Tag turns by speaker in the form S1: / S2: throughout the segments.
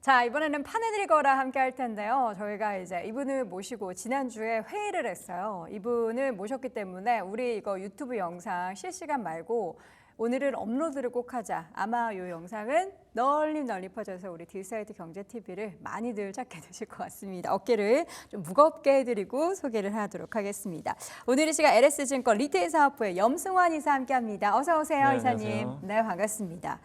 S1: 자, 이번에는 판을 읽어라 함께 할 텐데요. 저희가 이제 이분을 모시고 지난주에 회의를 했어요. 이분을 모셨기 때문에 우리 이거 유튜브 영상 실시간 말고 오늘은 업로드를 꼭 하자. 아마 이 영상은 널리 퍼져서 우리 딜사이트 경제TV를 많이들 찾게 되실 것 같습니다. 어깨를 좀 무겁게 해드리고 소개를 하도록 하겠습니다. 오늘 이 시간 LS증권 리테일 사업부의 염승환 이사 함께합니다. 어서 오세요,
S2: 네,
S1: 이사님.
S2: 안녕하세요.
S1: 네, 반갑습니다.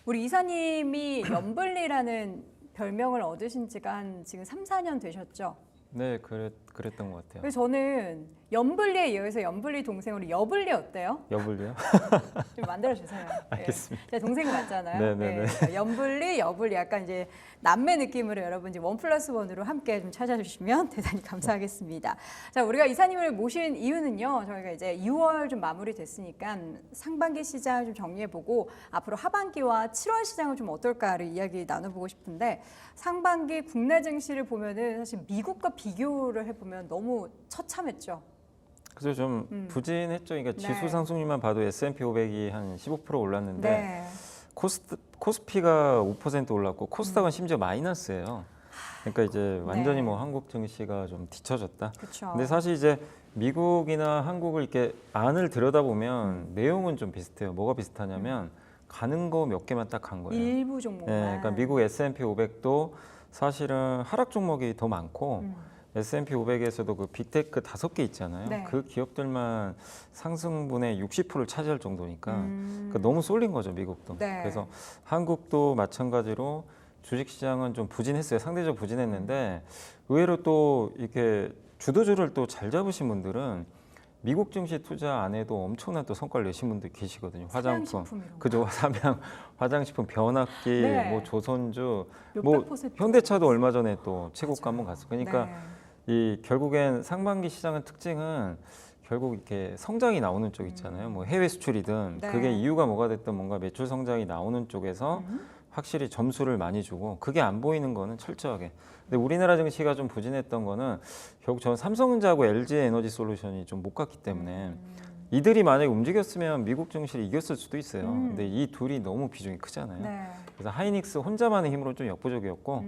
S1: 우리 이사님이 염블리라는 별명을 얻으신 지가 한 지금 3, 4년 되셨죠?
S2: 네, 그랬던 것 같아요.
S1: 그래서 저는 염블리에 이어서 염블리 동생으로 여블리 어때요?
S2: 여블리요?
S1: 좀 만들어주세요.
S2: 알겠습니다.
S1: 제 동생이 맞잖아요.
S2: 네네네.
S1: 그러니까 염블리, 여블리 약간 이제 남매 느낌으로 여러분 이제 1+1으로 함께 좀 찾아주시면 대단히 감사하겠습니다. 자, 우리가 이사님을 모신 이유는요. 저희가 이제 6월 좀 마무리됐으니까 상반기 시장을 좀 정리해보고 앞으로 하반기와 7월 시장은 좀 어떨까를 이야기 나눠보고 싶은데 상반기 국내 증시를 보면은 사실 미국과 비교를 해보면 너무 처참했죠.
S2: 그래서 좀 부진했죠. 그러니까
S1: 네.
S2: 지수 상승률만 봐도 S&P 500이 한 15% 올랐는데
S1: 네.
S2: 코스피가 5% 올랐고 코스닥은 심지어 마이너스예요. 그러니까 이제 완전히
S1: 네.
S2: 뭐 한국 증시가 좀 뒤처졌다.
S1: 그렇죠.
S2: 근데 사실 이제 미국이나 한국을 이렇게 안을 들여다보면 내용은 좀 비슷해요. 뭐가 비슷하냐면 가는 거 몇 개만 딱 간 거예요.
S1: 일부 종목만.
S2: 네, 그러니까 미국 S&P 500도 사실은 하락 종목이 더 많고 S&P 500에서도 그 빅테크 5개 있잖아요.
S1: 네.
S2: 그 기업들만 상승분의 60%를 차지할 정도니까 그러니까 너무 쏠린 거죠, 미국도.
S1: 네.
S2: 그래서 한국도 마찬가지로 주식시장은 좀 부진했어요. 상대적으로 부진했는데 의외로 또 이렇게 주도주를 또 잘 잡으신 분들은 미국 증시 투자 안 해도 엄청난 또 성과를 내신 분들 계시거든요. 화장품,
S1: 삼양식품 이런 거.
S2: 그죠? 삼양, 화장식품, 변압기,
S1: 네.
S2: 뭐 조선주,
S1: 몇백
S2: 뭐
S1: 퍼센트
S2: 현대차도 얼마 전에 또 최고가 한번 갔어. 그러니까
S1: 네.
S2: 이 결국엔 상반기 시장의 특징은 결국 이렇게 성장이 나오는 쪽 있잖아요. 뭐 해외 수출이든
S1: 네.
S2: 그게 이유가 뭐가 됐든 뭔가 매출 성장이 나오는 쪽에서 확실히 점수를 많이 주고 그게 안 보이는 거는 철저하게. 근데 우리나라 증시가 좀 부진했던 거는 결국 저는 삼성전자하고 LG 에너지솔루션이 좀 못 갔기 때문에 이들이 만약에 움직였으면 미국 증시를 이겼을 수도 있어요. 근데 이 둘이 너무 비중이 크잖아요.
S1: 네.
S2: 그래서 하이닉스 혼자만의 힘으로 좀 역부족이었고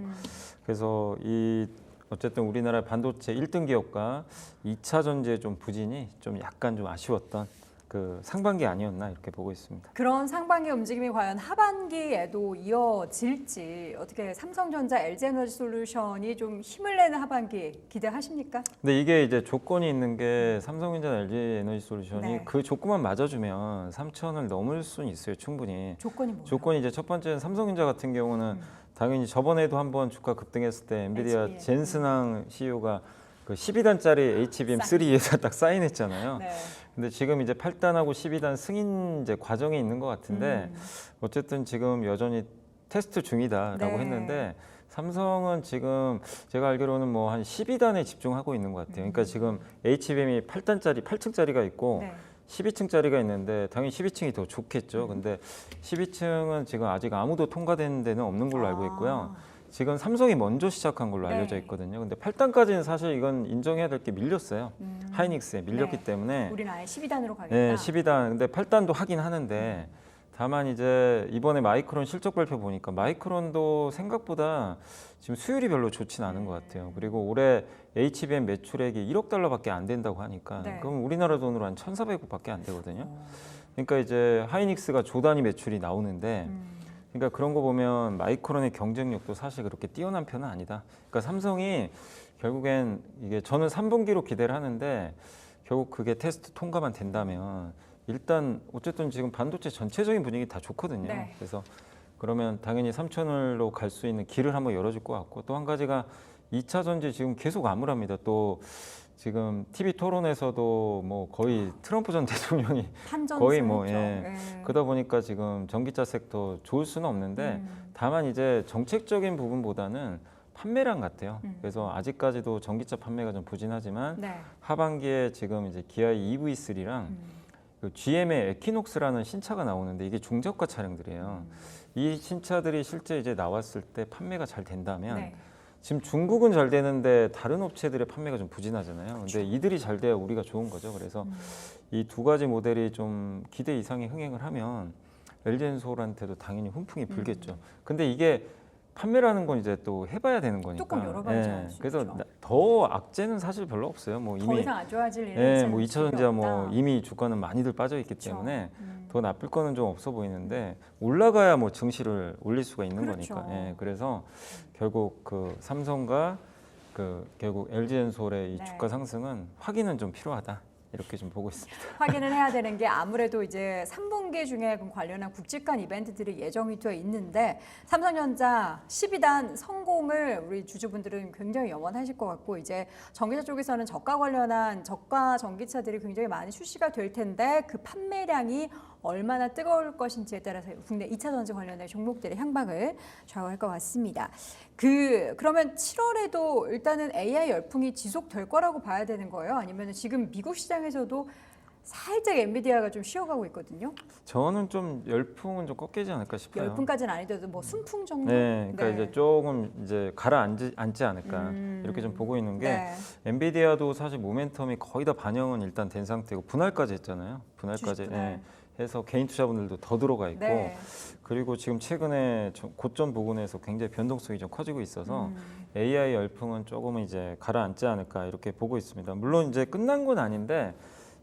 S2: 그래서 이 어쨌든 우리나라 반도체 1등 기업과 2차 전지의 좀 부진이 좀 약간 좀 아쉬웠던 그 상반기 아니었나 이렇게 보고 있습니다.
S1: 그런 상반기 움직임이 과연 하반기에도 이어질지 어떻게 삼성전자, LG에너지솔루션이 좀 힘을 내는 하반기 기대하십니까?
S2: 근데 이게 이제 조건이 있는 게 삼성전자, LG 에너지솔루션이
S1: 네.
S2: 그 조건만 맞아주면 3천을 넘을 수는 있어요, 충분히.
S1: 조건이 뭐예요?
S2: 조건이 이제 첫 번째는 삼성전자 같은 경우는 당연히 저번에도 한번 주가 급등했을 때 엔비디아
S1: HBM.
S2: 젠슨항 CEO가 그 12단짜리 HBM3에서 딱 사인했잖아요.
S1: 네.
S2: 근데 지금 이제 8단하고 12단 승인 이제 과정에 있는 것 같은데 어쨌든 지금 여전히 테스트 중이다라고
S1: 네.
S2: 했는데 삼성은 지금 제가 알기로는 뭐 한 12단에 집중하고 있는 것 같아요. 그러니까 지금 HBM이 8단짜리, 8층짜리가 있고
S1: 네.
S2: 12층짜리가 있는데 당연히 12층이 더 좋겠죠. 근데 12층은 지금 아직 아무도 통과된 데는 없는 걸로 알고 있고요. 지금 삼성이 먼저 시작한 걸로
S1: 네.
S2: 알려져 있거든요. 근데 8단까지는 사실 이건 인정해야 될 게 밀렸어요. 하이닉스에 밀렸기
S1: 네.
S2: 때문에
S1: 우리는 아예 12단으로 가겠다.
S2: 네, 12단. 근데 8단도 하긴 하는데 다만 이제 이번에 마이크론 실적 발표 보니까 마이크론도 생각보다 지금 수율이 별로 좋진 않은 것 같아요. 그리고 올해 HBM 매출액이 1억 달러밖에 안 된다고 하니까
S1: 네.
S2: 그럼 우리나라 돈으로 한 1,400억밖에 안 되거든요. 그러니까 이제 하이닉스가 조 단위 매출이 나오는데 그러니까 그런 거 보면 마이크론의 경쟁력도 사실 그렇게 뛰어난 편은 아니다. 그러니까 삼성이 결국엔 이게 저는 3분기로 기대를 하는데 결국 그게 테스트 통과만 된다면 일단 어쨌든 지금 반도체 전체적인 분위기 다 좋거든요.
S1: 네.
S2: 그래서 그러면 당연히 3천을로 갈 수 있는 길을 한번 열어줄 것 같고 또 한 가지가 2차 전지 지금 계속 암울합니다. 또 지금 TV 토론에서도 뭐 거의 트럼프 전 대통령이 거의 뭐 그러다 보니까 지금 전기차 섹터 좋을 수는 없는데 다만 이제 정책적인 부분보다는 판매량 같아요. 그래서 아직까지도 전기차 판매가 좀 부진하지만
S1: 네.
S2: 하반기에 지금 이제 기아의 EV3랑 그 GM의 에키녹스라는 신차가 나오는데 이게 중저가 차량들이에요. 이 신차들이 실제 이제 나왔을 때 판매가 잘 된다면
S1: 네.
S2: 지금 중국은 잘 되는데 다른 업체들의 판매가 좀 부진하잖아요. 근데 이들이 잘 돼야 우리가 좋은 거죠. 그래서 이 두 가지 모델이 좀 기대 이상의 흥행을 하면 LG엔솔한테도 당연히 훈풍이 불겠죠. 근데 이게 판매라는 건 이제 또 해봐야 되는 거니까.
S1: 조금 여러 번 잘할 수
S2: 그래서
S1: 있죠.
S2: 더 악재는 사실 별로 없어요. 뭐
S1: 더
S2: 이미
S1: 이상 안 좋아질 일은
S2: 예,
S1: 이제는
S2: 뭐 2차전지야 뭐
S1: 없다.
S2: 이미 주가는 많이들 빠져 있기
S1: 그렇죠.
S2: 때문에 더 나쁠 거는 좀 없어 보이는데 올라가야 뭐 증시를 올릴 수가 있는
S1: 그렇죠.
S2: 거니까. 예, 그래서 결국 그 삼성과 그 결국 LG엔솔의 이
S1: 네.
S2: 주가 상승은 확인은 좀 필요하다. 이렇게 좀 보고 있습니다.
S1: 확인을 해야 되는 게 아무래도 이제 3분기 중에 관련한 굵직한 이벤트들이 예정이 되어 있는데 삼성전자 12단 성공을 우리 주주분들은 굉장히 염원하실 것 같고 이제 전기차 쪽에서는 저가 관련한 저가 전기차들이 굉장히 많이 출시가 될 텐데 그 판매량이 얼마나 뜨거울 것인지에 따라서 국내 2차 전지 관련된 종목들의 향방을 좌우할 것 같습니다. 그러면 7월에도 일단은 AI 열풍이 지속될 거라고 봐야 되는 거예요? 아니면 지금 미국 시장에서도 살짝 엔비디아가 좀 쉬어가고 있거든요.
S2: 저는 좀 열풍은 좀 꺾이지 않을까 싶어요.
S1: 열풍까지는 아니더라도 뭐 순풍 정도.
S2: 네, 그러니까
S1: 네.
S2: 이제 조금 이제 가라앉지 않을까 이렇게 좀 보고 있는 게
S1: 네.
S2: 엔비디아도 사실 모멘텀이 거의 다 반영은 일단 된 상태고 분할까지 했잖아요. 분할까지
S1: 주식 분할.
S2: 해서 개인 투자분들도 더 들어가 있고
S1: 네.
S2: 그리고 지금 최근에 고점 부근에서 굉장히 변동성이 좀 커지고 있어서
S1: 음.
S2: AI 열풍은 조금은 이제 가라앉지 않을까 이렇게 보고 있습니다. 물론 이제 끝난 건 아닌데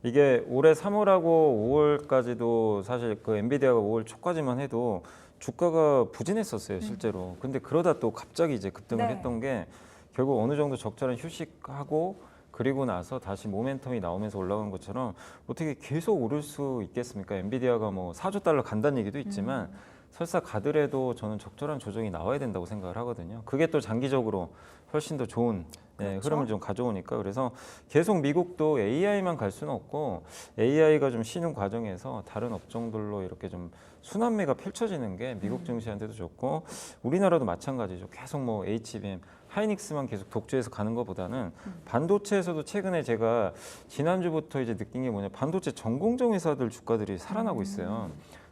S2: 이게 올해 3월하고 5월까지도 사실 그 엔비디아가 5월 초까지만 해도 주가가 부진했었어요, 실제로. 근데 그러다 또 갑자기 이제 급등을
S1: 네.
S2: 했던 게 결국 어느 정도 적절한 휴식하고 그리고 나서 다시 모멘텀이 나오면서 올라간 것처럼 어떻게 계속 오를 수 있겠습니까? 엔비디아가 뭐 4조 달러 간다는 얘기도 있지만 설사 가더라도 저는 적절한 조정이 나와야 된다고 생각을 하거든요. 그게 또 장기적으로 훨씬 더 좋은
S1: 그렇죠.
S2: 흐름을 좀 가져오니까 그래서 계속 미국도 AI만 갈 수는 없고 AI가 좀 쉬는 과정에서 다른 업종들로 이렇게 좀 순환매가 펼쳐지는 게 미국 증시한테도 좋고 우리나라도 마찬가지죠. 계속 뭐 HBM, 하이닉스만 계속 독주해서 가는 것보다는 반도체에서도 최근에 제가 지난주부터 이제 느낀 게 뭐냐 반도체 전공정 회사들 주가들이 살아나고 있어요.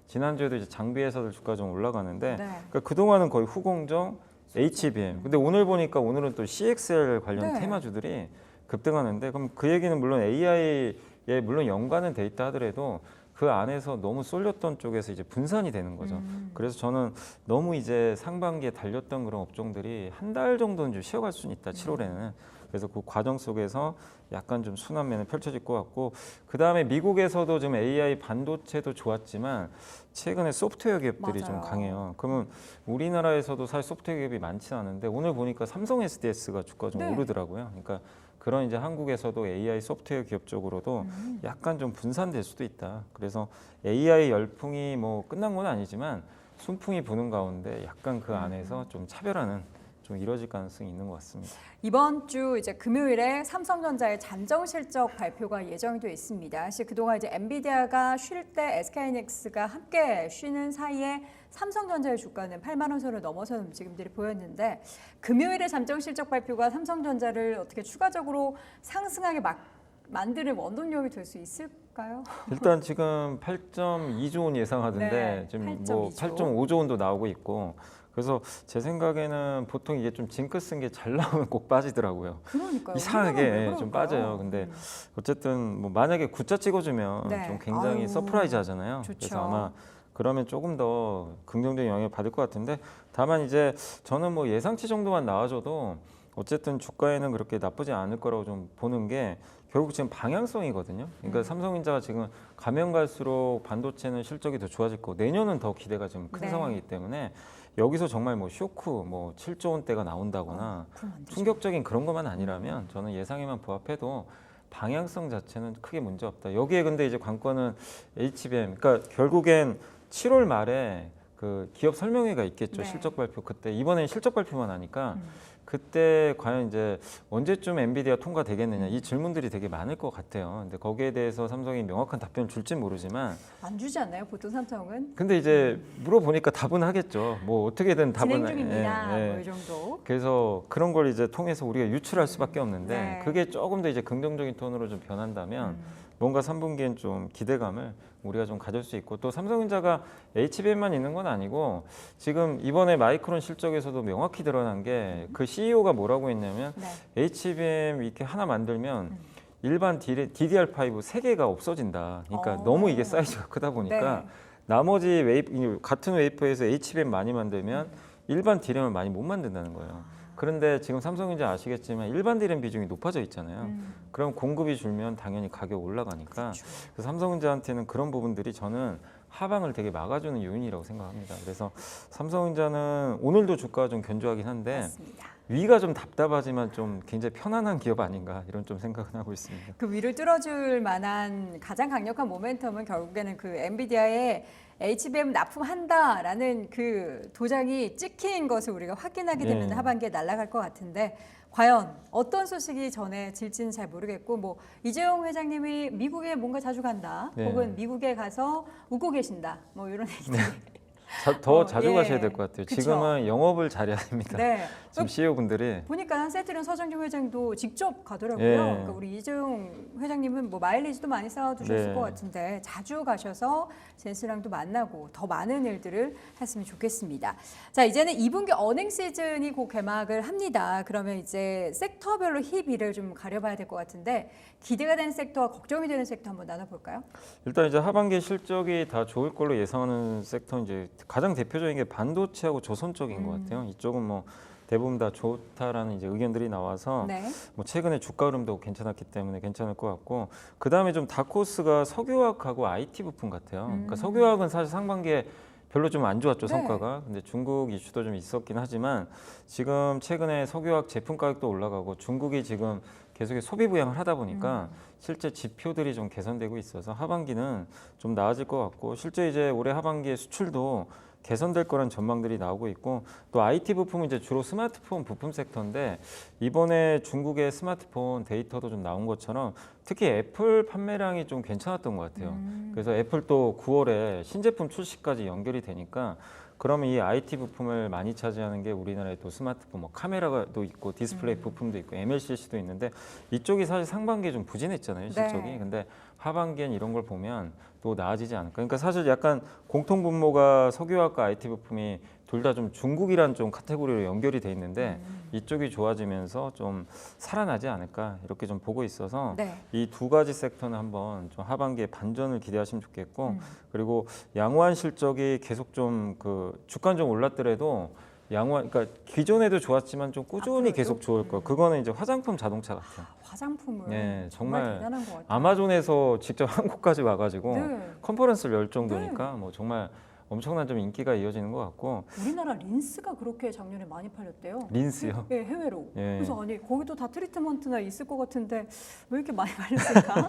S2: 지난주에도 이제 장비 회사들 주가 좀 올라가는데
S1: 네.
S2: 그러니까 그동안은 거의 후공정, HBM. 근데 오늘 보니까 오늘은 또 CXL 관련
S1: 네.
S2: 테마주들이 급등하는데 그럼 그 얘기는 물론 AI에 물론 연관은 돼 있다 하더라도 그 안에서 너무 쏠렸던 쪽에서 이제 분산이 되는 거죠. 그래서 저는 너무 이제 상반기에 달렸던 그런 업종들이 한 달 정도는 좀 쉬어갈 수는 있다. 7월에는. 그래서 그 과정 속에서 약간 좀 순환매는 펼쳐질 것 같고 그 다음에 미국에서도 지금 AI 반도체도 좋았지만 최근에 소프트웨어 기업들이 좀
S1: 맞아요.
S2: 강해요. 그러면 우리나라에서도 사실 소프트웨어 기업이 많지는 않은데 오늘 보니까 삼성 SDS가 주가 좀
S1: 네.
S2: 오르더라고요. 그러니까 그런 이제 한국에서도 AI 소프트웨어 기업 쪽으로도 약간 좀 분산될 수도 있다. 그래서 AI 열풍이 뭐 끝난 건 아니지만 순풍이 부는 가운데 약간 그 안에서 좀 차별화는 좀 이루어질 가능성이 있는 것 같습니다.
S1: 이번 주 이제 금요일에 삼성전자의 잠정 실적 발표가 예정이 되어 있습니다. 사실 그동안 이제 엔비디아가 쉴 때 SK하이닉스가 함께 쉬는 사이에 삼성전자의 주가는 8만 원 선을 넘어서는 움직임들이 보였는데 금요일에 잠정 실적 발표가 삼성전자를 어떻게 추가적으로 상승하게 만드는 원동력이 될 수 있을까요?
S2: 일단 지금 8.2조 원 예상하던데
S1: 네,
S2: 지금
S1: 8.2조.
S2: 뭐 8.5조 원도 나오고 있고 그래서 제 생각에는 보통 이게 좀 징크스인 게 잘 나오면 꼭 빠지더라고요.
S1: 그러니까요.
S2: 이상하게
S1: 왜
S2: 좀
S1: 그럴까요?
S2: 빠져요. 근데 어쨌든 뭐 만약에 굿자 찍어주면
S1: 네.
S2: 좀 굉장히
S1: 아유,
S2: 서프라이즈 하잖아요.
S1: 좋죠.
S2: 그래서 아마 그러면 조금 더 긍정적인 영향을 받을 것 같은데 다만 이제 저는 뭐 예상치 정도만 나와줘도 어쨌든 주가에는 그렇게 나쁘지 않을 거라고 좀 보는 게 결국 지금 방향성이거든요. 그러니까 삼성전자가 지금 가면 갈수록 반도체는 실적이 더 좋아질 거고 내년은 더 기대가 좀 큰
S1: 네.
S2: 상황이기 때문에 여기서 정말 뭐 쇼크 뭐 7조 원대가 나온다거나
S1: 그럼 안 되죠.
S2: 충격적인 그런 것만 아니라면 저는 예상에만 부합해도 방향성 자체는 크게 문제 없다. 여기에 근데 이제 관건은 HBM, 그러니까 결국엔 7월 말에 그 기업 설명회가 있겠죠.
S1: 네.
S2: 실적 발표 그때 이번엔 실적 발표만 하니까 그때 과연 이제 언제쯤 엔비디아 통과되겠느냐 이 질문들이 되게 많을 것 같아요. 근데 거기에 대해서 삼성이 명확한 답변을 줄진 모르지만
S1: 안 주지 않나요? 보통 삼성은
S2: 근데 이제 물어보니까 답은 하겠죠. 뭐 어떻게든 답은
S1: 진행 중입니다.
S2: 예, 예.
S1: 뭐 이 정도.
S2: 그래서 그런 걸 이제 통해서 우리가 유출할 수밖에 없는데
S1: 네.
S2: 그게 조금 더 이제 긍정적인 톤으로 좀 변한다면 뭔가 3분기엔 좀 기대감을 우리가 좀 가질 수 있고 또 삼성전자가 HBM만 있는 건 아니고 지금 이번에 마이크론 실적에서도 명확히 드러난 게 그 CEO가 뭐라고 했냐면
S1: 네.
S2: HBM 이렇게 하나 만들면 일반 DDR5 세 개가 없어진다. 그러니까
S1: 어.
S2: 너무 이게 사이즈가 크다 보니까
S1: 네.
S2: 나머지 같은 웨이퍼에서 HBM 많이 만들면 일반 D램을 많이 못 만든다는 거예요. 그런데 지금 삼성전자 아시겠지만 일반 D램 비중이 높아져 있잖아요. 그럼 공급이 줄면 당연히 가격 올라가니까 그래서 삼성전자한테는 그런 부분들이 저는 하방을 되게 막아주는 요인이라고 생각합니다. 그래서 삼성전자는 오늘도 주가가 좀 견조하긴 한데
S1: 맞습니다.
S2: 위가 좀 답답하지만 좀 굉장히 편안한 기업 아닌가 이런 좀 생각은 하고 있습니다.
S1: 그 위를 뚫어줄 만한 가장 강력한 모멘텀은 결국에는 그 엔비디아의 HBM 납품한다라는 그 도장이 찍힌 것을 우리가 확인하게 되면
S2: 예.
S1: 하반기에 날아갈 것 같은데 과연 어떤 소식이 전해질지는 잘 모르겠고 뭐 이재용 회장님이 미국에 뭔가 자주 간다
S2: 네.
S1: 혹은 미국에 가서 웃고 계신다 뭐 이런 얘기들이
S2: 더
S1: 어,
S2: 자주
S1: 예.
S2: 가셔야 될 것 같아요.
S1: 그쵸.
S2: 지금은 영업을 잘해야 됩니다.
S1: 네.
S2: 지금 CEO 분들이
S1: 보니까 세트린 서정진 회장도 직접 가더라고요.
S2: 예.
S1: 그러니까 우리 이재용 회장님은 뭐 마일리지도 많이 쌓아두셨을
S2: 네.
S1: 것 같은데 자주 가셔서 젠스랑도 만나고 더 많은 일들을 했으면 좋겠습니다. 자, 이제는 2분기 어닝 시즌이 곧 개막을 합니다. 그러면 이제 섹터별로 희비를 좀 가려봐야 될 것 같은데 기대가 되는 섹터와 걱정이 되는 섹터 한번 나눠볼까요?
S2: 일단 이제 하반기 실적이 다 좋을 걸로 예상하는 섹터 이제 가장 대표적인 게 반도체하고 조선 쪽인 것 같아요. 이쪽은 뭐 대부분 다 좋다라는 이제 의견들이 나와서
S1: 네.
S2: 뭐 최근에 주가 흐름도 괜찮았기 때문에 괜찮을 것 같고 그 다음에 좀 다코스가 석유화학하고 IT 부품 같아요. 그러니까 석유화학은 사실 상반기에 별로 좀 안 좋았죠
S1: 네.
S2: 성과가. 근데 중국 이슈도 좀 있었긴 하지만 지금 최근에 석유화학 제품 가격도 올라가고 중국이 지금 계속 소비 부양을 하다 보니까 실제 지표들이 좀 개선되고 있어서 하반기는 좀 나아질 것 같고 실제 이제 올해 하반기에 수출도 개선될 거란 전망들이 나오고 있고 또 IT 부품은 이제 주로 스마트폰 부품 섹터인데 이번에 중국의 스마트폰 데이터도 좀 나온 것처럼 특히 애플 판매량이 좀 괜찮았던 것 같아요. 그래서 애플도 9월에 신제품 출시까지 연결이 되니까 그러면 이 IT 부품을 많이 차지하는 게 우리나라의 또 스마트폰, 뭐 카메라도 있고 디스플레이 부품도 있고 MLCC도 있는데 이쪽이 사실 상반기에 좀 부진했잖아요 실적이.
S1: 네.
S2: 근데 하반기엔 이런 걸 보면 또 나아지지 않을까. 그러니까 사실 약간 공통 분모가 석유화학과 IT 부품이 둘 다 좀 중국이란 좀 카테고리로 연결이 돼 있는데 이쪽이 좋아지면서 좀 살아나지 않을까 이렇게 좀 보고 있어서
S1: 네.
S2: 이 두 가지 섹터는 한번 좀 하반기에 반전을 기대하시면 좋겠고 그리고 양호한 실적이 계속 좀 그 주가는 좀 올랐더라도 양호한 그러니까 기존에도 좋았지만 좀 꾸준히
S1: 앞으로도?
S2: 계속 좋을 거. 그거는 이제 화장품 자동차 같아요.
S1: 화장품을
S2: 네,
S1: 정말
S2: 정말
S1: 대단한 것 같아요.
S2: 아마존에서 직접 한국까지 와가지고
S1: 네.
S2: 컨퍼런스를 열 정도니까 뭐 정말 엄청난 좀 인기가 이어지는 것 같고
S1: 우리나라 린스가 그렇게 작년에 많이 팔렸대요.
S2: 린스요.
S1: 네, 해외로.
S2: 예.
S1: 그래서 아니 거기도 다 트리트먼트나 있을 것 같은데 왜 이렇게 많이 팔렸을까?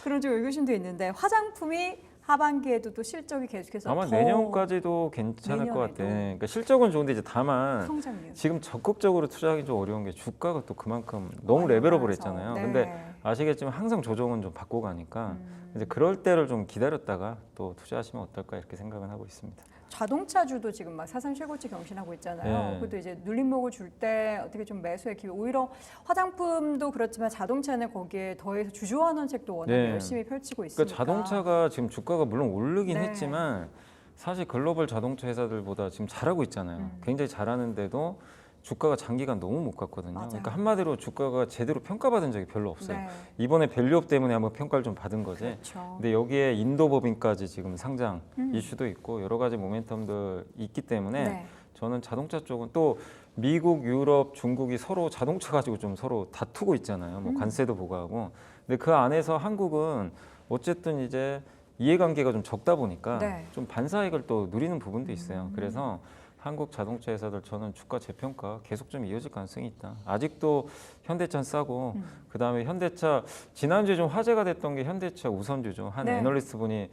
S1: 그런 좀 의구심도 있는데 화장품이 하반기에도 또 실적이 계속해서
S2: 아마
S1: 더
S2: 내년까지도 괜찮을 것 같아.
S1: 내년에도.
S2: 그러니까 실적은 좋은데 이제 다만
S1: 성장률.
S2: 지금 적극적으로 투자하기 좀 어려운 게 주가가 또 그만큼 너무
S1: 많이
S2: 레벨업을
S1: 올라서.
S2: 했잖아요.
S1: 네.
S2: 근데 아시겠지만 항상 조정은 좀 받고 가니까 이제 그럴 때를 좀 기다렸다가 또 투자하시면 어떨까 이렇게 생각은 하고 있습니다.
S1: 자동차주도 지금 막 사상 최고치 경신하고 있잖아요.
S2: 네.
S1: 그것도 이제 눌림목을 줄 때 어떻게 좀 매수의 기회. 오히려 화장품도 그렇지만 자동차는 거기에 더해서 주주환원 책도 워낙
S2: 네.
S1: 열심히 펼치고 있으니까.
S2: 그러니까 자동차가 지금 주가가 물론 오르긴
S1: 네.
S2: 했지만 사실 글로벌 자동차 회사들보다 지금 잘하고 있잖아요. 굉장히 잘하는데도 주가가 장기간 너무 못 갔거든요.
S1: 맞아요.
S2: 그러니까 한마디로 주가가 제대로 평가받은 적이 별로 없어요.
S1: 네.
S2: 이번에 밸류업 때문에 한번 평가를 좀 받은 거지.
S1: 그렇죠.
S2: 근데 여기에 인도 법인까지 지금 상장 이슈도 있고 여러 가지 모멘텀들 있기 때문에
S1: 네.
S2: 저는 자동차 쪽은 또 미국, 유럽, 중국이 서로 자동차 가지고 좀 서로 다투고 있잖아요. 뭐 관세도 부과하고. 근데 그 안에서 한국은 어쨌든 이제 이해관계가 좀 적다 보니까
S1: 네.
S2: 좀 반사이익을 또 누리는 부분도 있어요. 그래서 한국 자동차 회사들 저는 주가 재평가 계속 좀 이어질 가능성이 있다. 아직도 현대차 싸고 그다음에 현대차 지난주에 좀 화제가 됐던 게 현대차 우선주죠. 한
S1: 네.
S2: 애널리스트 분이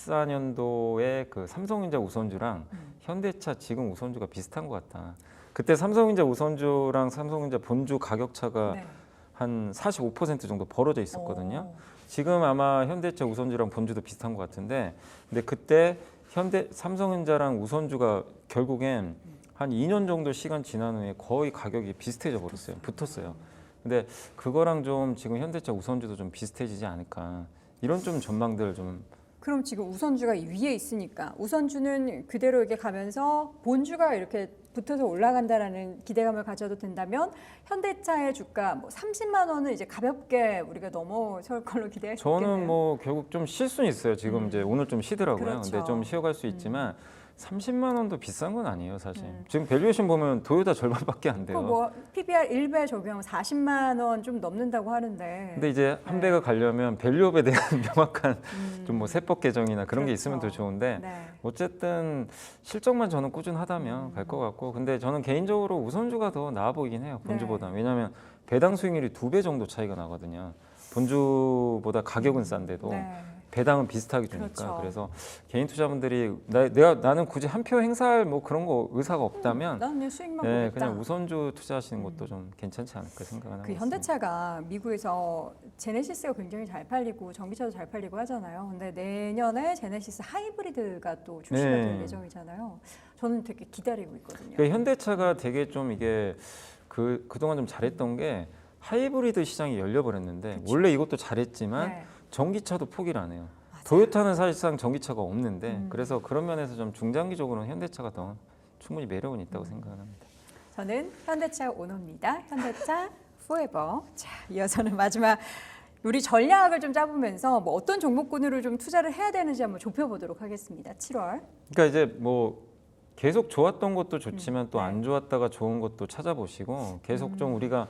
S2: 2014년도에 그 삼성전자 우선주랑 현대차 지금 우선주가 비슷한 것 같다. 그때 삼성전자 우선주랑 삼성전자 본주 가격 차가
S1: 네.
S2: 한 45% 정도 벌어져 있었거든요.
S1: 오.
S2: 지금 아마 현대차 우선주랑 본주도 비슷한 것 같은데, 근데 그때 삼성전자랑 우선주가 결국엔 한 2년 정도 시간 지난 후에 거의 가격이 비슷해져 버렸어요. 붙었어요. 근데 그거랑 좀 지금 현대차 우선주도 좀 비슷해지지 않을까. 이런 좀 전망들 좀.
S1: 그럼 지금 우선주가 이 위에 있으니까 우선주는 그대로 이렇게 가면서 본주가 이렇게 붙어서 올라간다라는 기대감을 가져도 된다면 현대차의 주가 뭐 30만 원은 이제 가볍게 우리가 넘어설 걸로 기대할 수 있겠네요.
S2: 저는 뭐 결국 좀 쉴 수는 있어요. 지금 이제 오늘 좀 쉬더라고요.
S1: 그렇죠.
S2: 근데 좀 쉬어갈 수 있지만 30만 원도 비싼 건 아니에요, 사실. 지금 밸류에이션 보면 도요타 절반밖에 안 돼요.
S1: 그뭐 PBR 1배 적용하면 40만 원 좀 넘는다고 하는데.
S2: 근데 이제 한 배가 가려면 밸류업에 대한 명확한 좀 뭐 세법 개정이나 그런 게 있으면 더
S1: 그렇죠.
S2: 좋은데
S1: 네.
S2: 어쨌든 실적만 저는 꾸준하다면 갈 것 같고, 근데 저는 개인적으로 우선주가 더 나아 보이긴 해요, 본주보다.
S1: 네.
S2: 왜냐하면 배당 수익률이 2배 정도 차이가 나거든요. 본주보다 가격은 싼데도
S1: 네.
S2: 배당은 비슷하게 주니까.
S1: 그렇죠.
S2: 그래서 개인 투자분들이 나는 굳이 한 표 행사할 뭐 그런 거 의사가 없다면
S1: 난 그냥 수익만
S2: 네,
S1: 보겠다.
S2: 그냥 우선주 투자하시는 것도 좀 괜찮지 않을까 생각을 하고
S1: 그
S2: 있습니다.
S1: 현대차가 미국에서 제네시스가 굉장히 잘 팔리고 전기차도 잘 팔리고 하잖아요. 근데 내년에 제네시스 하이브리드가 또 출시가
S2: 네.
S1: 될 예정이잖아요. 저는 되게 기다리고 있거든요.
S2: 그러니까 현대차가 되게 좀 이게 그동안 좀 잘했던 게 하이브리드 시장이 열려버렸는데, 원래 이것도 잘했지만
S1: 네.
S2: 전기차도 포기를 안 해요.
S1: 맞아요.
S2: 도요타는 사실상 전기차가 없는데 그래서 그런 면에서 좀 중장기적으로는 현대차가 더 충분히 매력은 있다고 생각을 합니다.
S1: 저는 현대차 오너입니다. 현대차 포에버. 자, 이어서는 마지막 우리 전략을 좀 짜보면서 뭐 어떤 종목군으로 좀 투자를 해야 되는지 한번 좁혀보도록 하겠습니다. 7월.
S2: 그러니까 이제 뭐 계속 좋았던 것도 좋지만 또
S1: 네.
S2: 안 좋았다가 좋은 것도 찾아보시고 계속 좀 우리가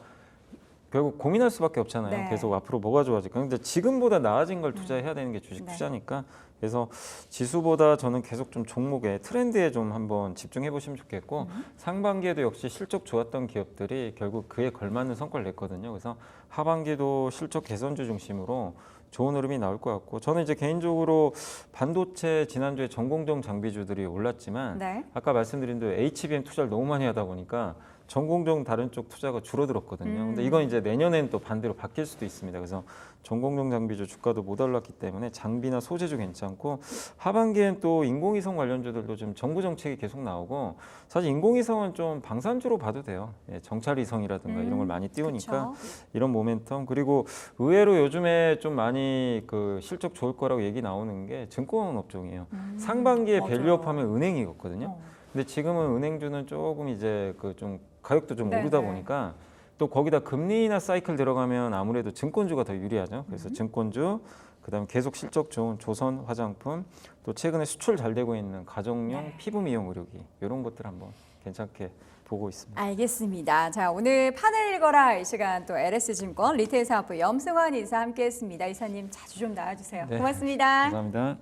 S2: 결국 고민할 수밖에 없잖아요.
S1: 네.
S2: 계속 앞으로 뭐가 좋아질까. 근데 지금보다 나아진 걸 투자해야 되는 게 주식
S1: 네.
S2: 투자니까. 그래서 지수보다 저는 계속 좀 종목에 트렌드에 좀 한번 집중해 보시면 좋겠고, 상반기에도 역시 실적 좋았던 기업들이 결국 그에 걸맞는 성과를 냈거든요. 그래서 하반기도 실적 개선주 중심으로 좋은 흐름이 나올 것 같고, 저는 이제 개인적으로 반도체 지난주에 전공정 장비주들이 올랐지만
S1: 네.
S2: 아까 말씀드린 대로 HBM 투자를 너무 많이 하다 보니까 전공정 다른 쪽 투자가 줄어들었거든요. 근데 이건 이제 내년엔 또 반대로 바뀔 수도 있습니다. 그래서 전공정 장비주 주가도 못 올랐기 때문에 장비나 소재주 괜찮고, 하반기엔 또 인공위성 관련주들도 좀 정부 정책이 계속 나오고, 사실 인공위성은 좀 방산주로 봐도 돼요. 예, 정찰위성이라든가 이런 걸 많이 띄우니까
S1: 그쵸.
S2: 이런 모멘텀. 그리고 의외로 요즘에 좀 많이 그 실적 좋을 거라고 얘기 나오는 게 증권 업종이에요. 상반기에
S1: 맞아요.
S2: 밸류업하면 은행이거든요.
S1: 어.
S2: 근데 지금은 은행주는 조금 이제 그 좀 가격도 좀
S1: 네네.
S2: 오르다 보니까, 또 거기다 금리나 사이클 들어가면 아무래도 증권주가 더 유리하죠. 그래서 증권주, 그다음에 계속 실적 좋은 조선 화장품, 또 최근에 수출 잘 되고 있는 가정용
S1: 네.
S2: 피부 미용 의료기, 이런 것들 한번 괜찮게 보고 있습니다.
S1: 알겠습니다. 자, 오늘 판을 읽어라 이 시간 또 LS증권 리테일 사업부 염승환 이사 함께했습니다. 이사님 자주 좀 나와주세요.
S2: 네.
S1: 고맙습니다.
S2: 감사합니다.